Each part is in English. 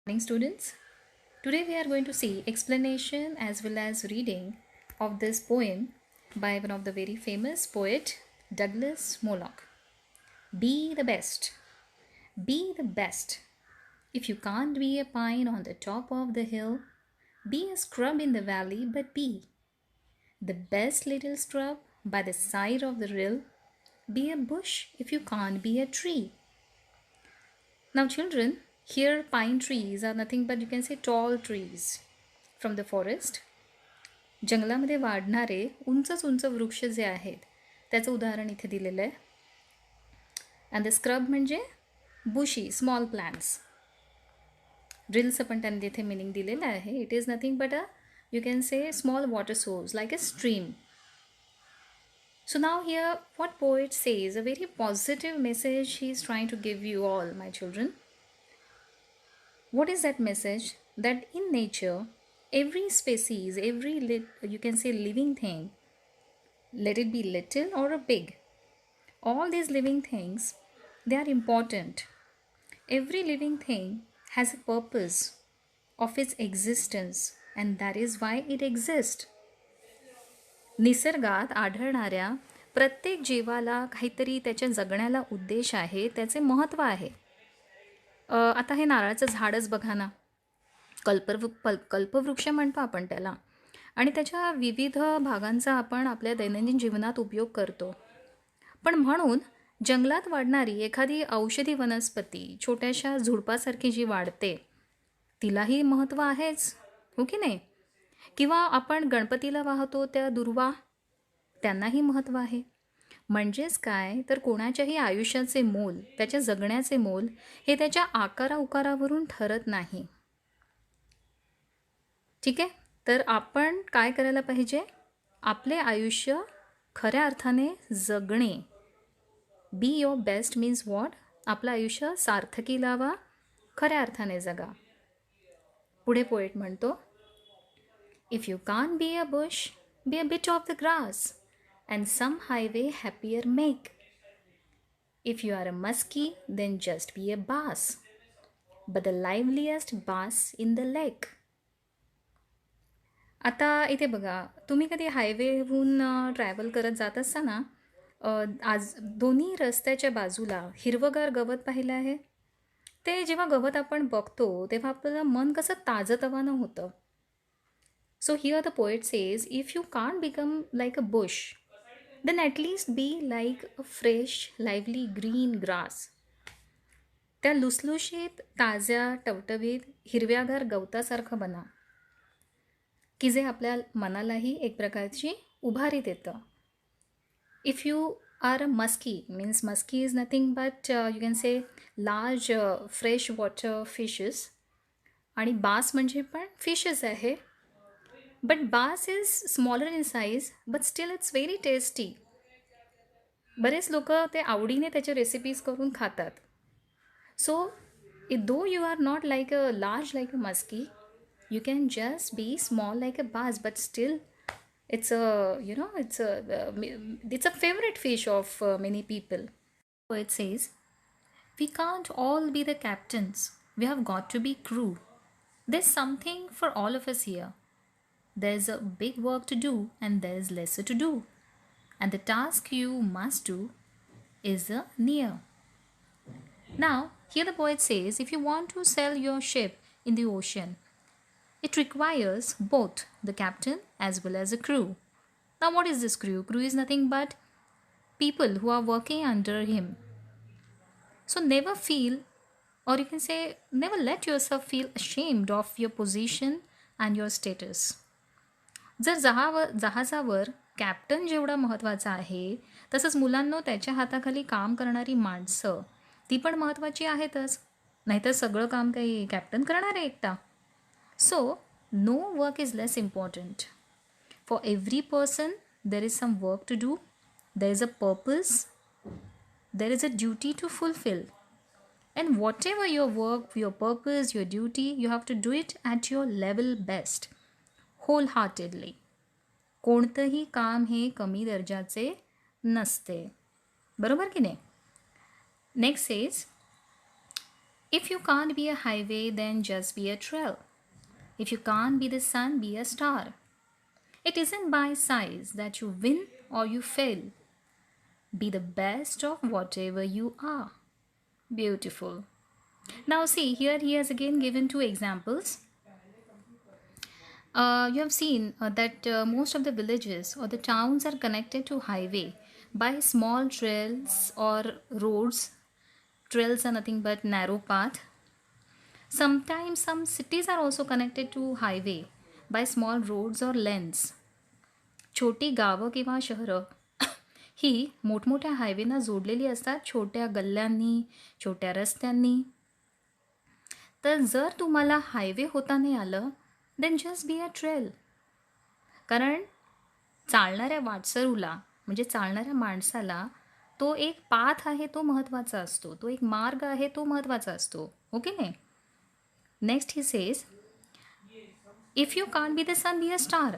Morning students. Today we are going to see explanation as well as reading of this poem by one of the very famous poet Douglas Moloch. Be the best. Be the best. If you can't be a pine on the top of the hill, be a scrub in the valley, but be the best little scrub by the side of the rill. Be a bush if you can't be a tree. Now, children, here pine trees are nothing but you can say tall trees from the forest. जंगलामध्ये वाढणारे उंच उंच वृक्ष जे आहेत त्याचं उदाहरण इथे दिलेलं आहे. अँड द स्क्रब म्हणजे बुशी स्मॉल प्लांट्स. ड्रिल्सचं पण त्यांनी तिथे मिनिंग दिलेलं आहे. It is nothing but you can से small water source like a stream. So now here what poet says, a very positive message he is trying to give you all, my children. What is that message? That in nature, every species, you can say living thing, let it be little or a big, all these living things, they are important. Every living thing has a purpose of its existence and that is why it exists. निसर्गात आढळणाऱ्या प्रत्येक जीवाला काहीतरी त्याच्या जगण्याला उद्देश आहे, त्याचे महत्त्व आहे. आता हे नारळाचं झाडच बघा ना, कल्पवृक्ष म्हणतो आपण त्याला, आणि त्याच्या विविध भागांचा आपण आपल्या दैनंदिन जीवनात उपयोग करतो. पण म्हणून जंगलात वाढणारी एखादी औषधी वनस्पती छोट्याशा झुडपासारखी जी वाढते तिलाही महत्त्व आहेच, हो की नाही? किंवा आपण गणपतीला वाहतो त्या दुर्वा, त्यांनाही महत्त्व आहे. म्हणजेच काय तर कोणाच्याही आयुष्याचे मोल, त्याच्या जगण्याचे मोल हे त्याच्या आकारा उकारावरून ठरत नाही. ठीक आहे. तर आपण काय करायला पाहिजे? आपले आयुष्य खऱ्या अर्थाने जगणे. Be your best means what? आपलं आयुष्य सार्थकी लावा, खऱ्या अर्थाने जगा. पुढे पोएट म्हणतो, If you can't be a bush, be a bit of the grass, and some highway happier make. If you are a muskie, then just be a bass, but the liveliest bass in the lake. आता इथे बघा, तुम्ही कधी हायवेहून travel करत जात असताना आज दोन्ही रस्त्याच्या बाजूला हिरवगार गवत पाहिलं आहे. ते जेव्हा गवत आपण बघतो तेव्हा आपलं मन कसं ताजंतवानं होतं. So here the poet says, if you can't become like a bush, then at least be like a fresh, lively green grass. त्या लुसलुशीत, ताज्या, टवटवीत, हिरव्यागार गवतासारखं बना, की जे आपल्या मनालाही एक प्रकारची उभारी देतं. If you are a musky, means musky is nothing but you can say large fresh water fishes, आणि बास म्हणजे पण फिशेस आहे. But bass is smaller in size, but still it's very tasty. बरेच लोक ते आवडीने त्याचे रेसिपीज करून खातात. सो though you are not like a large like a muskie, you can just be small like a bass, but still it's a favorite fish of many people. So it says, we can't all be the captains. We have got to be crew. There's something for all of us here. There's a big work to do and there's lesser to do. And the task you must do is near. Now, here the poet says, if you want to sail your ship in the ocean, it requires both the captain as well as a crew. Now, what is this crew? Crew is nothing but people who are working under him. So never feel, or you can say, never let yourself feel ashamed of your position and your status. जर जहाजावर captain जेवढा महत्त्वाचा आहे, तसंच मुलांनो त्याच्या हाताखाली काम करणारी माणसं ती पण महत्त्वाची आहेतच. नाहीतर सगळं काम काही कॅप्टन करणार आहे एकटा. So no work is less important. For every person there is some work to do, there is a purpose, there is a duty to fulfil. And whatever your work, your purpose, your duty, you have to do it at your level best, wholeheartedly. कोणतंही काम हे कमी दर्जाचे नसते, बरोबर की नाही? Next is, If you can't be a highway, then just be a trail. If you can't be the sun, be a star. It isn't by size that you win or you fail. Be the best of whatever you are. Beautiful. Now, see, here he has again given two examples. You have seen that most of the villages or the towns are connected to highway by small trails or roads. Trails are nothing but narrow path. Sometimes some cities are also connected to highway by small roads or lanes. छोटी गावं किंवा शहरं ही मोठमोठ्या हायवेना जोडलेली असतात छोट्या गल्ल्यांनी, छोट्या रस्त्यांनी. तर जर तुम्हाला हायवे होता नाही आलं, then just be a trail. कारण चालणाऱ्या वाटसरूला म्हणजे चालणाऱ्या माणसाला तो एक पाथ आहे तो महत्त्वाचा असतो, तो एक मार्ग आहे तो महत्त्वाचा असतो. ओके नाही. Next he says, if you can't be the sun be a star.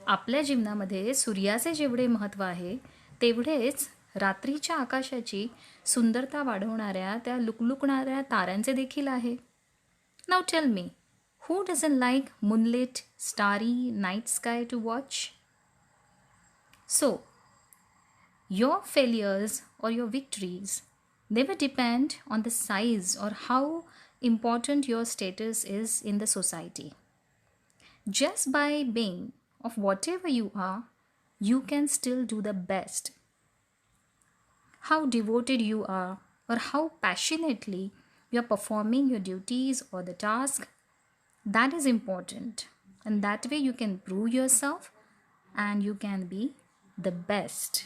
आपल्या जीवनामध्ये सूर्याचे जेवढे महत्त्व आहे तेवढेच रात्रीच्या आकाशाची सुंदरता वाढवणाऱ्या त्या लुकलुकणाऱ्या ताऱ्यांचे देखील आहे. Now tell me, who doesn't like moonlit, starry night sky to watch? So, your failures or your victories never depend on the size or how important your status is in the society. Just by being of whatever you are, you can still do the best. How devoted you are, or how passionately you are performing your duties or the task, that is important. And that way you can prove yourself and you can be the best.